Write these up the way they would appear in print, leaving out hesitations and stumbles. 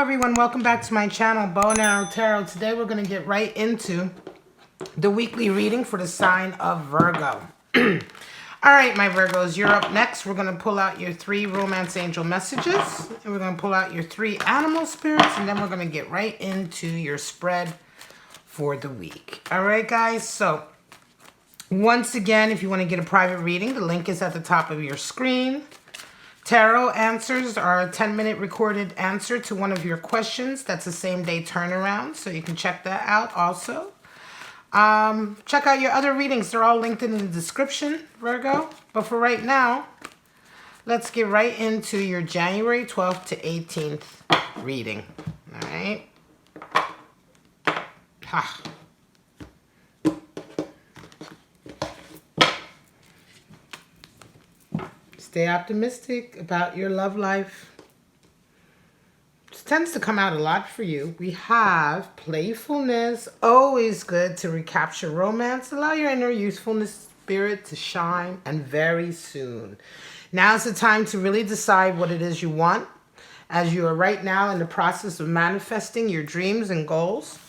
everyone, welcome back to my channel, Bow and Arrow Tarot. Today we're going to get right into the weekly reading for the sign of Virgo. Alright, my Virgos, you're up next. We're going to pull out your 3 romance angel messages, and we're going to pull out your 3 animal spirits, and then we're going to get right into your spread for the week. Alright guys, so once again, if you want to get a private reading, the link is at the top of your screen. Tarot answers are a 10-minute recorded answer to one of your questions. That's a same-day turnaround, so you can check that out also. Check out your other readings. They're all linked in the description, Virgo. But for right now, let's get right into your January 12th to 18th reading. All right? Ha. Stay optimistic about your love life. This tends to come out a lot for you. We have playfulness, always good to recapture romance. Allow your inner youthfulness spirit to shine, and very soon. Now's the time to really decide what it is you want, as you are right now in the process of manifesting your dreams and goals.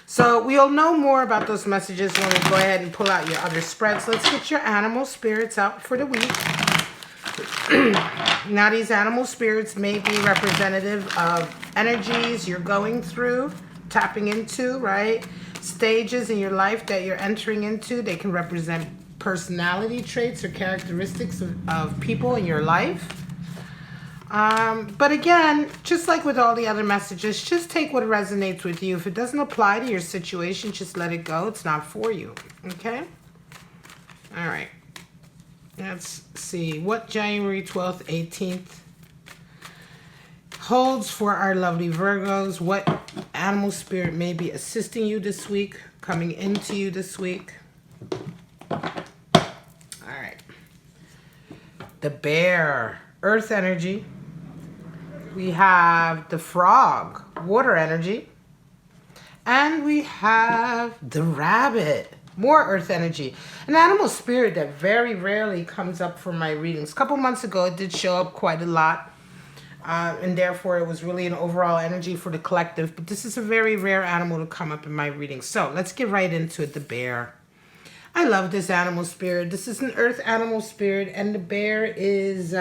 So we'll know more about those messages when we go ahead and pull out your other spreads. Let's get your animal spirits out for the week. Now these animal spirits may be representative of energies you're going through, tapping into, right? Stages in your life that you're entering into. They can represent personality traits or characteristics of people in your life. But again, just like with all the other messages, just take what resonates with you. If it doesn't apply to your situation, just let it go. It's not for you. Okay? All right. Let's see what January 12th, 18th holds for our lovely Virgos. What animal spirit may be assisting you this week, coming into you this week. All right. The bear, earth energy. We have the frog, water energy. And we have the rabbit, more earth energy. An animal spirit that very rarely comes up for my readings. A couple months ago, it did show up quite a lot. And therefore, it was really an overall energy for the collective. But this is a very rare animal to come up in my readings. So let's get right into it, the bear. I love this animal spirit. This is an earth animal spirit. And the bear is...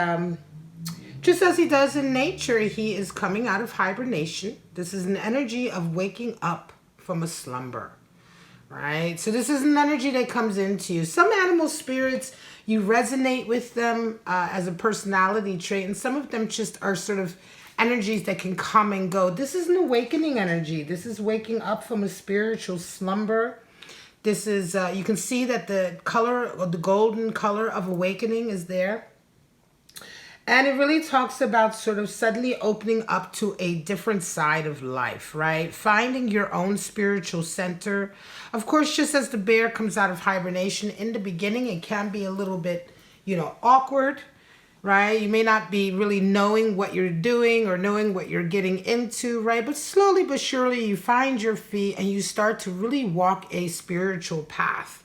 just as he does in nature, he is coming out of hibernation. This is an energy of waking up from a slumber, right? So this is an energy that comes into you. Some animal spirits, you resonate with them as a personality trait, and some of them just are sort of energies that can come and go. This is an awakening energy. This is waking up from a spiritual slumber. This is, you can see that the color, or the golden color of awakening is there. And it really talks about sort of suddenly opening up to a different side of life, right? Finding your own spiritual center. Of course, just as the bear comes out of hibernation, in the beginning, it can be a little bit, awkward, right? You may not be really knowing what you're doing or knowing what you're getting into, right? But slowly but surely, you find your feet and you start to really walk a spiritual path.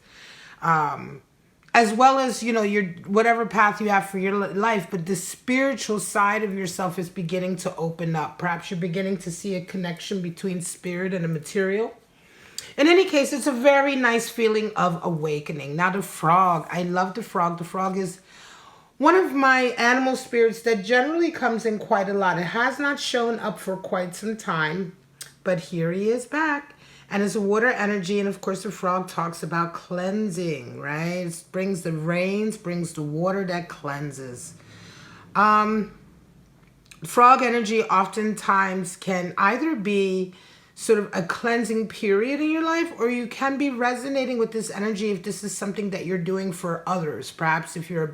As well as, your whatever path you have for your life, but the spiritual side of yourself is beginning to open up. Perhaps you're beginning to see a connection between spirit and the material. In any case, it's a very nice feeling of awakening. Now the frog, I love the frog. The frog is one of my animal spirits that generally comes in quite a lot. It has not shown up for quite some time, but here he is back. And it's a water energy, and of course the frog talks about cleansing, right? It brings the rains, brings the water that cleanses. Frog energy oftentimes can either be sort of a cleansing period in your life, or you can be resonating with this energy if this is something that you're doing for others. Perhaps if you're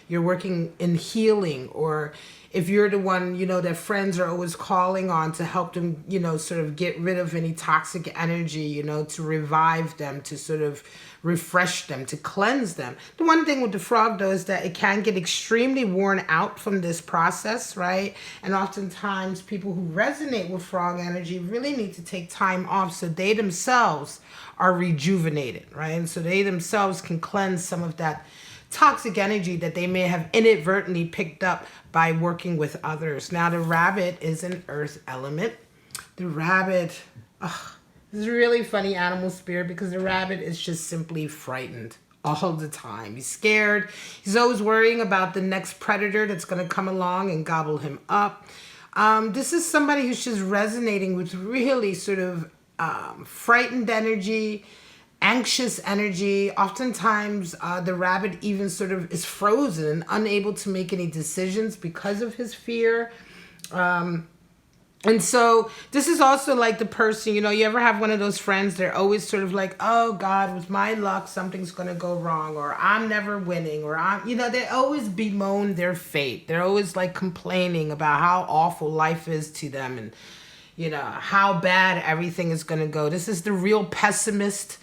you're working in healing, or if you're the one, that friends are always calling on to help them, sort of get rid of any toxic energy, to revive them, to sort of refresh them, to cleanse them. The one thing with the frog, though, is that it can get extremely worn out from this process, right? And oftentimes people who resonate with frog energy really need to take time off so they themselves are rejuvenated, right? And so they themselves can cleanse some of that toxic energy that they may have inadvertently picked up by working with others. Now, the rabbit is an earth element. The rabbit, this is a really funny animal spirit because the rabbit is just simply frightened all the time. He's scared. He's always worrying about the next predator that's going to come along and gobble him up. This is somebody who's just resonating with really sort of frightened energy, anxious energy. Oftentimes, the rabbit even sort of is frozen and unable to make any decisions because of his fear. And so this is also like the person, you know, you ever have one of those friends, they're always sort of like, oh God, with my luck, something's going to go wrong, or I'm never winning, or they always bemoan their fate. They're always like complaining about how awful life is to them and, you know, how bad everything is going to go. This is the real pessimist.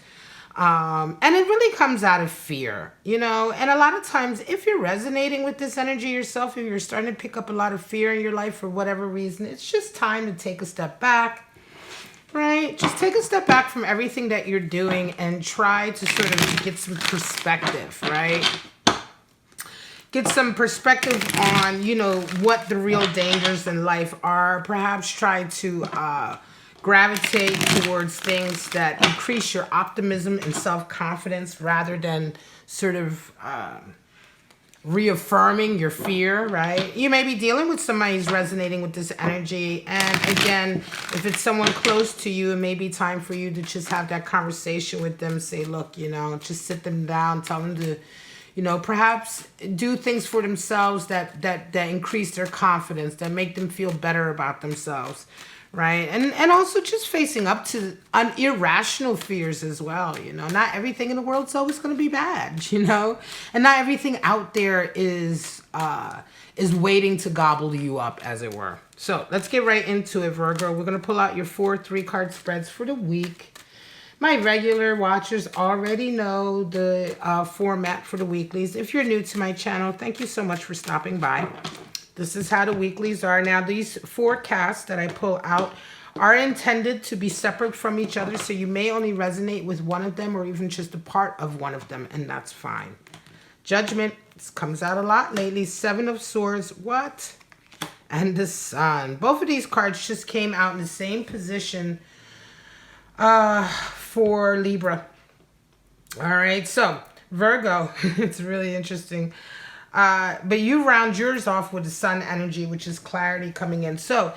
And it really comes out of fear, you know, and a lot of times if you're resonating with this energy yourself, if you're starting to pick up a lot of fear in your life for whatever reason, it's just time to take a step back, right? Just take a step back from everything that you're doing and try to sort of get some perspective, right? Get some perspective on, you know, what the real dangers in life are. Perhaps try to, gravitate towards things that increase your optimism and self-confidence rather than sort of reaffirming your fear, right? You may be dealing with somebody who's resonating with this energy. And again, if it's someone close to you, it may be time for you to just have that conversation with them. Say, look, you know, just sit them down, tell them to, you know, perhaps do things for themselves that increase their confidence, that make them feel better about themselves. Right. And also just facing up to irrational fears as well. You know, not everything in the world's always going to be bad, you know, and not everything out there is waiting to gobble you up, as it were. So let's get right into it, Virgo. We're going to pull out your 4 3-card spreads for the week. My regular watchers already know the format for the weeklies. If you're new to my channel, thank you so much for stopping by. This is how the weeklies are. Now, these forecasts that I pull out are intended to be separate from each other, so you may only resonate with one of them or even just a part of one of them, and that's fine. Judgment, this comes out a lot lately. 7 of Swords, what? And the Sun. Both of these cards just came out in the same position for Libra. All right, so Virgo, it's really interesting. But you round yours off with the Sun energy, which is clarity coming in. So,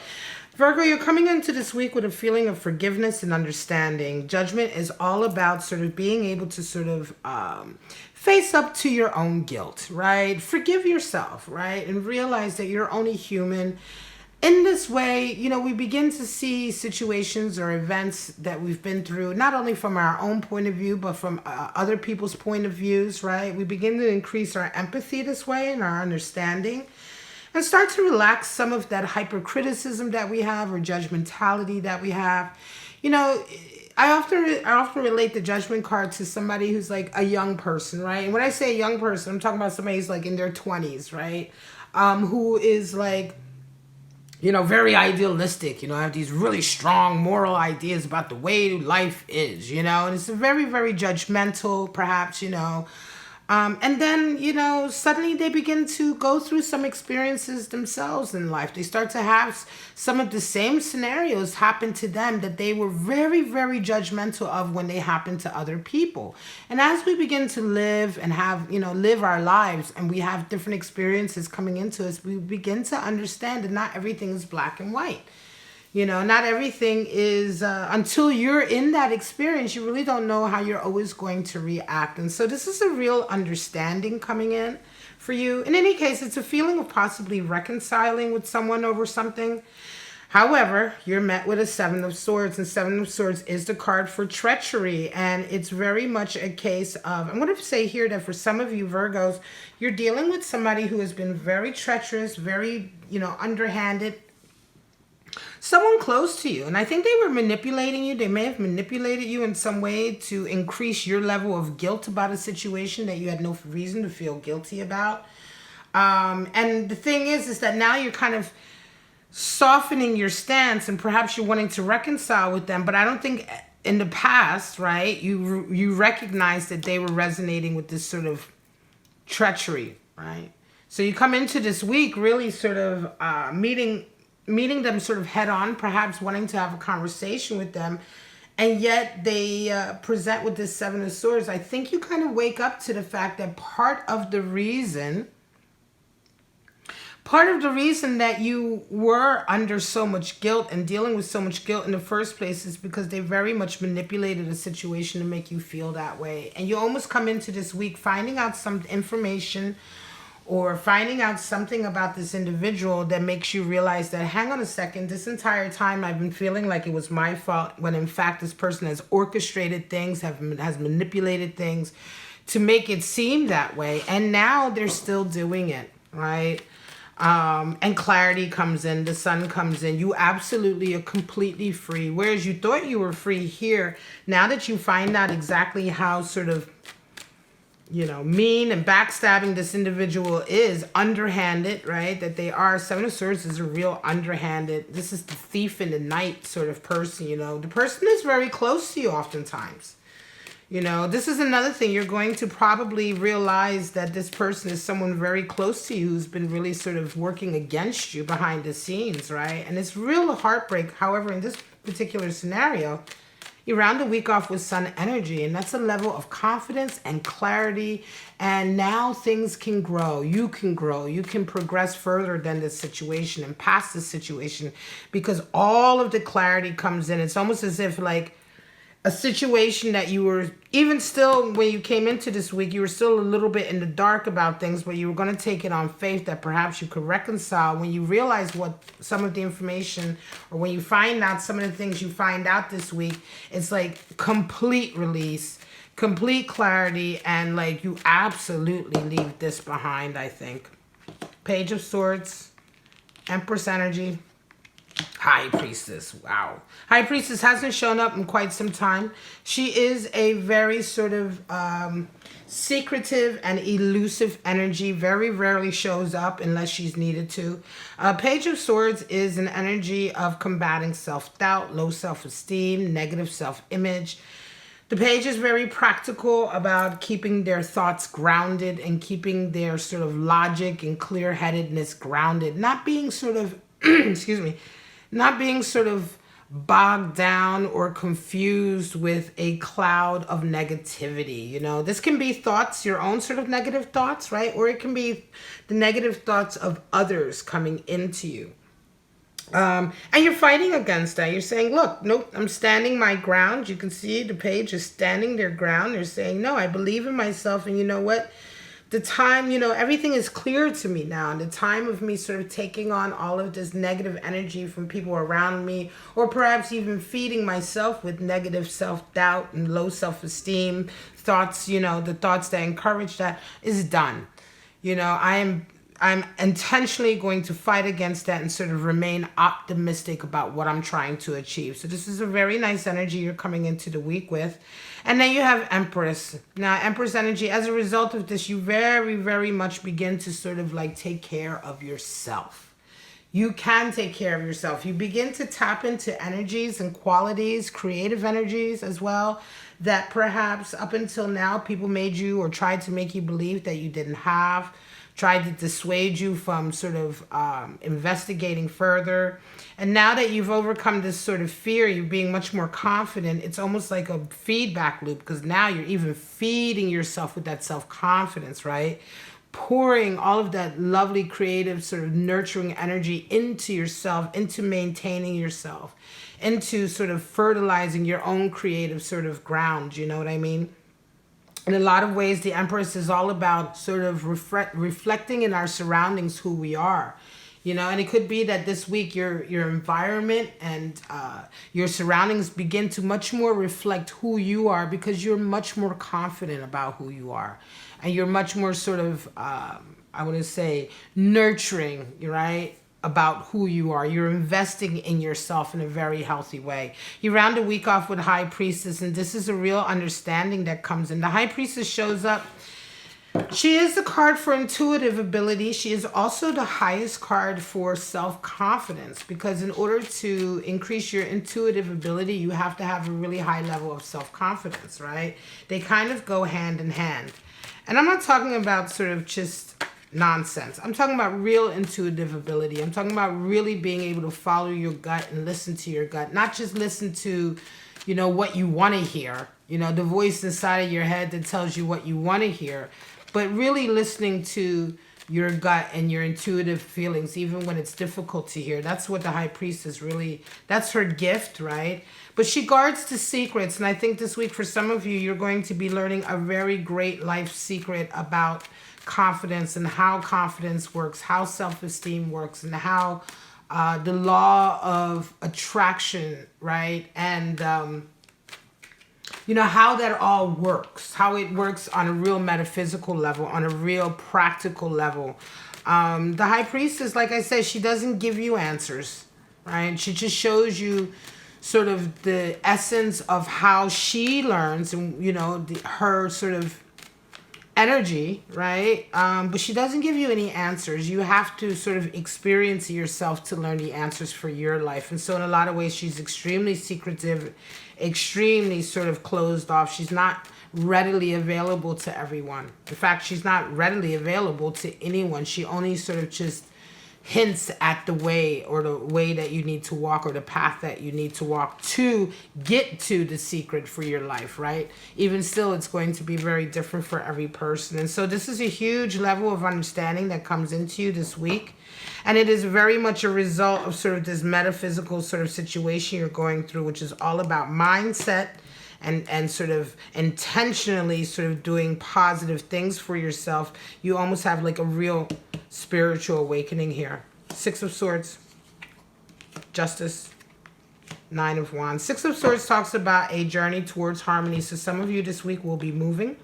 Virgo, you're coming into this week with a feeling of forgiveness and understanding. Judgment is all about sort of being able to sort of face up to your own guilt, right? Forgive yourself, right? And realize that you're only human. In this way, you know, we begin to see situations or events that we've been through, not only from our own point of view, but from other people's point of views, right? We begin to increase our empathy this way and our understanding and start to relax some of that hypercriticism that we have or judgmentality that we have. You know, I often relate the Judgment card to somebody who's like a young person, right? And when I say a young person, I'm talking about somebody who's like in their 20s, right? Who is like, you know, very idealistic, you know, have these really strong moral ideas about the way life is, you know, and it's a very, very judgmental, perhaps, you know, and then, you know, suddenly they begin to go through some experiences themselves in life. They start to have some of the same scenarios happen to them that they were very, very judgmental of when they happened to other people. And as we begin to live and have, you know, live our lives and we have different experiences coming into us, we begin to understand that not everything is black and white. You know, not everything is, until you're in that experience, you really don't know how you're always going to react. And so this is a real understanding coming in for you. In any case, it's a feeling of possibly reconciling with someone over something. However, you're met with a 7 of Swords, and 7 of Swords is the card for treachery. And it's very much a case of, I'm going to say here that for some of you Virgos, you're dealing with somebody who has been very treacherous, very, you know, underhanded, someone close to you. And I think they were manipulating you. They may have manipulated you in some way to increase your level of guilt about a situation that you had no reason to feel guilty about. And the thing is that now you're kind of softening your stance and perhaps you're wanting to reconcile with them. But I don't think in the past, right, you recognize that they were resonating with this sort of treachery, right? So you come into this week really sort of meeting them sort of head on, perhaps wanting to have a conversation with them, and yet they present with this Seven of Swords. I think you kind of wake up to the fact that part of the reason that you were under so much guilt and dealing with so much guilt in the first place is because they very much manipulated a situation to make you feel that way. And you almost come into this week finding out some information or finding out something about this individual that makes you realize that, hang on a second, this entire time I've been feeling like it was my fault, when in fact this person has orchestrated things, has manipulated things to make it seem that way. And now they're still doing it, right? And clarity comes in, the sun comes in. You absolutely are completely free. Whereas you thought you were free here, now that you find out exactly how sort of, you know, mean and backstabbing this individual is, underhanded, right? That they are. Seven of Swords is a real underhanded. This is the thief in the night sort of person, you know. The person is very close to you oftentimes. You know, this is another thing. You're going to probably realize that this person is someone very close to you who's been really sort of working against you behind the scenes, right? And it's real heartbreak. However, in this particular scenario, you round the week off with sun energy, and that's a level of confidence and clarity. And now things can grow. You can grow. You can progress further than this situation and past this situation because all of the clarity comes in. It's almost as if like a situation that you were, even still when you came into this week, you were still a little bit in the dark about things, but you were going to take it on faith that perhaps you could reconcile. When you realize what some of the information, or when you find out some of the things you find out this week, it's like complete release, complete clarity, and like you absolutely leave this behind, I think. Page of Swords, Empress energy. High Priestess. Wow. High Priestess hasn't shown up in quite some time. She is a very sort of secretive and elusive energy. Very rarely shows up unless she's needed to. Page of Swords is an energy of combating self-doubt, low self-esteem, negative self-image. The page is very practical about keeping their thoughts grounded and keeping their sort of logic and clear-headedness grounded. Not being sort of, excuse me, not being sort of bogged down or confused with a cloud of negativity. You know, this can be thoughts, your own sort of negative thoughts, right? Or it can be the negative thoughts of others coming into you. And you're fighting against that. You're saying, look, nope, I'm standing my ground. You can see the page is standing their ground. They're saying, no, I believe in myself. And you know what? The time, you know, everything is clear to me now. And the time of me sort of taking on all of this negative energy from people around me, or perhaps even feeding myself with negative self-doubt and low self-esteem thoughts, you know, the thoughts that encourage that, is done. You know, I'm intentionally going to fight against that and sort of remain optimistic about what I'm trying to achieve. So this is a very nice energy you're coming into the week with. And then you have Empress. Now, Empress energy, as a result of this, you very, very much begin to sort of like take care of yourself. You can take care of yourself. You begin to tap into energies and qualities, creative energies as well, that perhaps up until now people made you or tried to make you believe that you didn't have. Tried to dissuade you from sort of investigating further. And now that you've overcome this sort of fear, you're being much more confident. It's almost like a feedback loop, because now you're even feeding yourself with that self-confidence, right? Pouring all of that lovely, creative, sort of nurturing energy into yourself, into maintaining yourself, into sort of fertilizing your own creative sort of ground, you know what I mean? In a lot of ways, the Empress is all about sort of reflecting in our surroundings who we are. You know, and it could be that this week your environment and your surroundings begin to much more reflect who you are, because you're much more confident about who you are. And you're much more sort of, I want to say, nurturing, right? About who you are. You're investing in yourself in a very healthy way. You round the week off with High Priestess, and this is a real understanding that comes in. The High Priestess shows up. She is the card for intuitive ability. She is also the highest card for self-confidence, because in order to increase your intuitive ability, you have to have a really high level of self-confidence, right? They kind of go hand in hand. And I'm not talking about sort of just nonsense. I'm talking about real intuitive ability. I'm talking about really being able to follow your gut and listen to your gut. Not just listen to, you know, what you want to hear. You know, the voice inside of your head that tells you what you want to hear. But really listening to your gut and your intuitive feelings, even when it's difficult to hear. That's what the High Priestess really, that's her gift, right? But she guards the secrets. And I think this week for some of you, you're going to be learning a very great life secret about confidence and how confidence works, how self-esteem works, and how the law of attraction, right? And you know, how that all works, how it works on a real metaphysical level, on a real practical level. The High Priestess, like I said, she doesn't give you answers, right? She just shows you sort of the essence of how she learns and, you know, her sort of energy, right? But she doesn't give you any answers. You have to sort of experience it yourself to learn the answers for your life. And so in a lot of ways, she's extremely secretive, extremely sort of closed off. She's not readily available to everyone. In fact, she's not readily available to anyone. She only sort of just hints at the way, or the way that you need to walk, or the path that you need to walk to get to the secret for your life, right? Even still, it's going to be very different for every person. And so this is a huge level of understanding that comes into you this week. And it is very much a result of sort of this metaphysical sort of situation you're going through, which is all about mindset and sort of intentionally sort of doing positive things for yourself. You almost have like a real spiritual awakening here. Six of Swords, Justice, Nine of Wands. Six of Swords talks about a journey towards harmony. So some of you this week will be moving.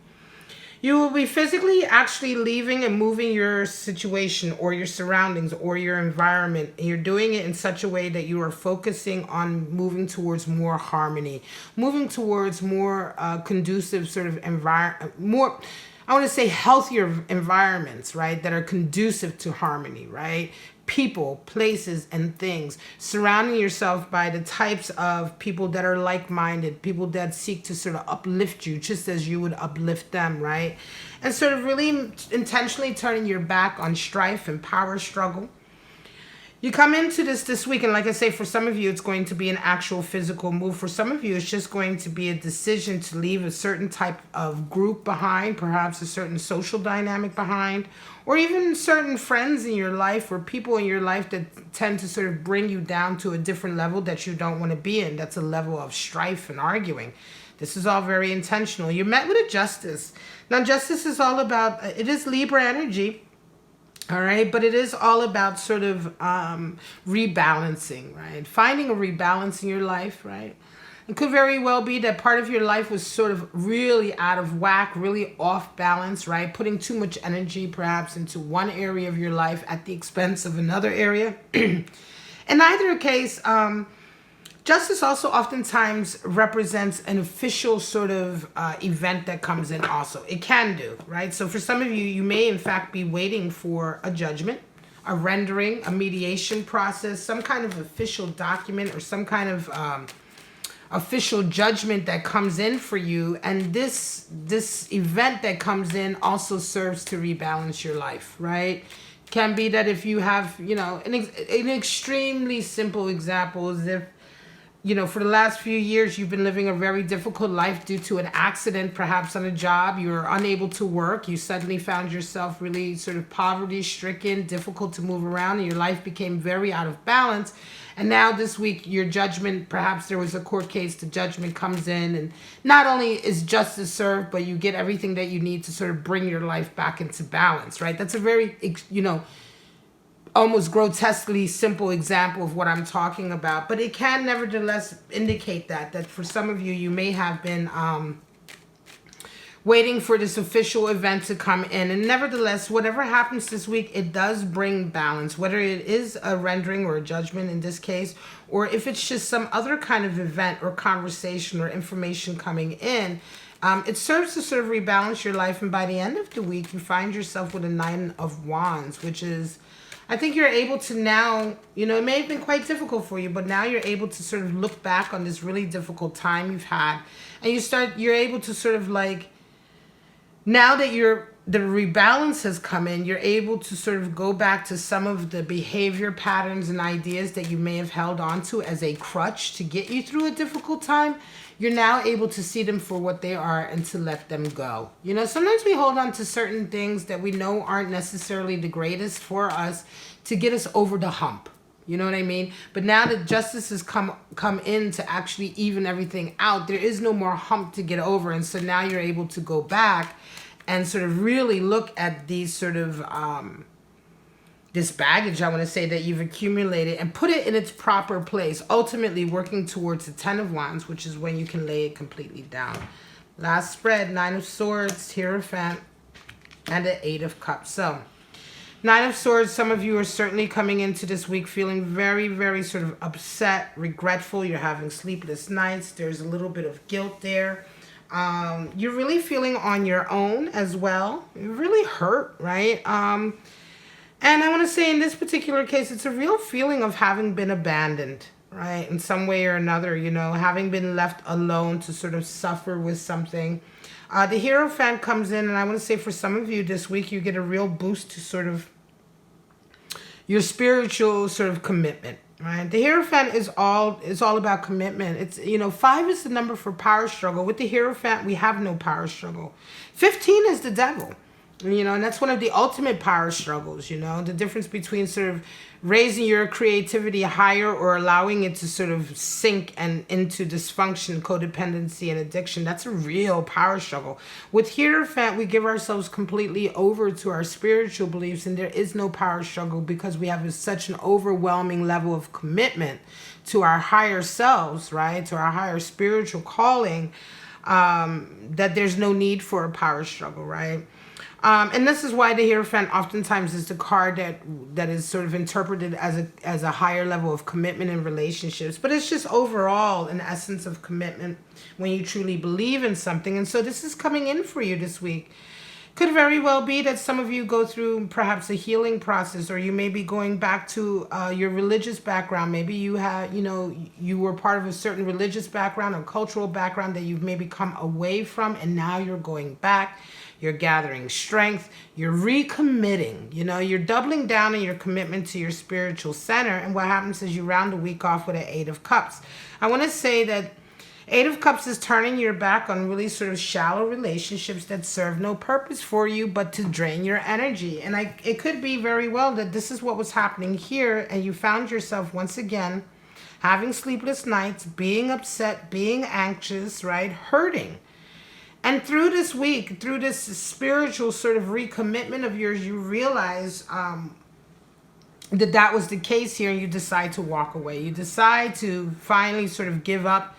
You will be physically actually leaving and moving your situation or your surroundings or your environment. And you're doing it in such a way that you are focusing on moving towards more harmony, moving towards more conducive sort of environment, more, I want to say healthier environments, right, that are conducive to harmony, right? People, places, and things. Surrounding yourself by the types of people that are like-minded, people that seek to sort of uplift you just as you would uplift them, right? And sort of really intentionally turning your back on strife and power struggle. You come into this week, and like I say, for some of you, it's going to be an actual physical move. For some of you, it's just going to be a decision to leave a certain type of group behind, perhaps a certain social dynamic behind, or even certain friends in your life or people in your life that tend to sort of bring you down to a different level that you don't want to be in. That's a level of strife and arguing. This is all very intentional. You're met with a Justice. Now, Justice is all about, it is Libra energy. All right, but it is all about sort of rebalancing, right? Finding a rebalance in your life, right? It could very well be that part of your life was sort of really out of whack, really off balance, right? Putting too much energy perhaps into one area of your life at the expense of another area. In either case, Justice also oftentimes represents an official sort of event that comes in also. It can do, right? So for some of you, you may in fact be waiting for a judgment, a rendering, a mediation process, some kind of official document or some kind of official judgment that comes in for you. And this event that comes in also serves to rebalance your life, right? Can be that if you have, you know, an extremely simple example is if, you know, for the last few years, you've been living a very difficult life due to an accident, perhaps on a job. You were unable to work. You suddenly found yourself really sort of poverty-stricken, difficult to move around, and your life became very out of balance. And now this week, your judgment, perhaps there was a court case, the judgment comes in, and not only is justice served, but you get everything that you need to sort of bring your life back into balance, right? That's a very, you know, almost grotesquely simple example of what I'm talking about, but it can nevertheless indicate that for some of you, you may have been waiting for this official event to come in. And nevertheless, whatever happens this week, it does bring balance, whether it is a rendering or a judgment in this case, or if it's just some other kind of event or conversation or information coming in. It serves to sort of rebalance your life. And by the end of the week, you find yourself with a Nine of Wands, which is, I think you're able to now, you know, it may have been quite difficult for you, but now you're able to sort of look back on this really difficult time you've had. And you're able to sort of like, now that you're the rebalance has come in, you're able to sort of go back to some of the behavior patterns and ideas that you may have held on to as a crutch to get you through a difficult time. You're now able to see them for what they are and to let them go. You know, sometimes we hold on to certain things that we know aren't necessarily the greatest for us to get us over the hump. You know what I mean? But now that justice has come in to actually even everything out, there is no more hump to get over. And so now you're able to go back and sort of really look at these sort of, this baggage, I want to say, that you've accumulated and put it in its proper place, ultimately working towards the 10 of Wands, which is when you can lay it completely down. Last spread, 9 of Swords, Hierophant, and the 8 of Cups. So, 9 of Swords, some of you are certainly coming into this week feeling very, very sort of upset, regretful. You're having sleepless nights. There's a little bit of guilt there. You're really feeling on your own as well. You're really hurt, right? And I want to say in this particular case, it's a real feeling of having been abandoned, right? In some way or another, you know, having been left alone to sort of suffer with something. The Hierophant comes in, and I want to say for some of you this week, you get a real boost to sort of your spiritual sort of commitment. Right, the Hierophant is all about commitment. It's, you know, 5 is the number for power struggle. With the Hierophant, we have no power struggle. 15 is the devil, you know, and that's one of the ultimate power struggles. You know, the difference between sort of raising your creativity higher or allowing it to sort of sink and into dysfunction, codependency, and addiction. That's a real power struggle. With Hierophant, we give ourselves completely over to our spiritual beliefs, and there is no power struggle because we have such an overwhelming level of commitment to our higher selves, right, to our higher spiritual calling, that there's no need for a power struggle, right? And this is why the Hierophant oftentimes is the card that is sort of interpreted as a higher level of commitment in relationships. But it's just overall an essence of commitment when you truly believe in something. And so this is coming in for you this week. Could very well be that some of you go through perhaps a healing process, or you may be going back to your religious background. Maybe you have, you know, you were part of a certain religious background or cultural background that you've maybe come away from, and now you're going back. You're gathering strength. You're recommitting. You know, you're doubling down on your commitment to your spiritual center. And what happens is you round the week off with an 8 of Cups. I want to say that 8 of Cups is turning your back on really sort of shallow relationships that serve no purpose for you but to drain your energy. And it could be very well that this is what was happening here, and you found yourself once again having sleepless nights, being upset, being anxious, right, hurting. And through this week, through this spiritual sort of recommitment of yours, you realize that was the case here, and you decide to walk away. You decide to finally sort of give up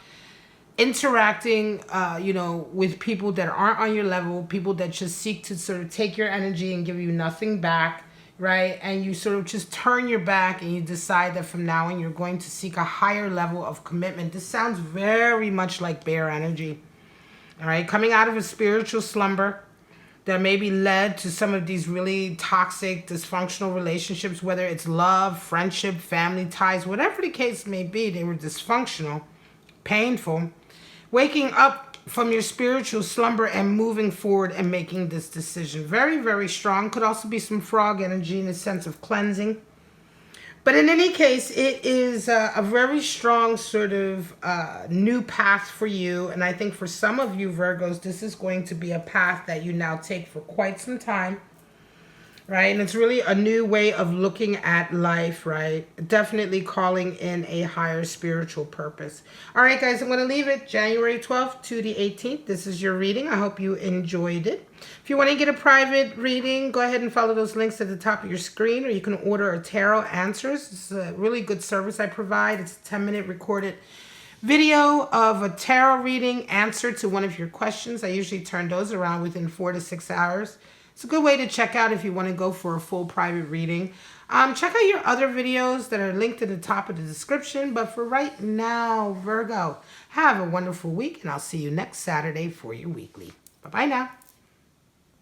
interacting, you know, with people that aren't on your level, people that just seek to sort of take your energy and give you nothing back, right? And you sort of just turn your back and you decide that from now on you're going to seek a higher level of commitment. This sounds very much like bear energy. All right, coming out of a spiritual slumber that may be led to some of these really toxic, dysfunctional relationships, whether it's love, friendship, family ties, whatever the case may be, they were dysfunctional, painful. Waking up from your spiritual slumber and moving forward and making this decision. Very, very strong. Could also be some frog energy in a sense of cleansing. But in any case, it is a very strong sort of new path for you. And I think for some of you Virgos, this is going to be a path that you now take for quite some time, right? And it's really a new way of looking at life, right? Definitely calling in a higher spiritual purpose. All right, guys, I'm going to leave it January 12th to the 18th. This is your reading. I hope you enjoyed it. If you want to get a private reading, go ahead and follow those links at the top of your screen, or you can order a tarot answers. It's a really good service I provide. It's a 10-minute recorded video of a tarot reading answer to one of your questions. I usually turn those around within 4 to 6 hours. It's a good way to check out if you want to go for a full private reading. Check out your other videos that are linked at the top of the description. But for right now, Virgo, have a wonderful week, and I'll see you next Saturday for your weekly. Bye-bye now.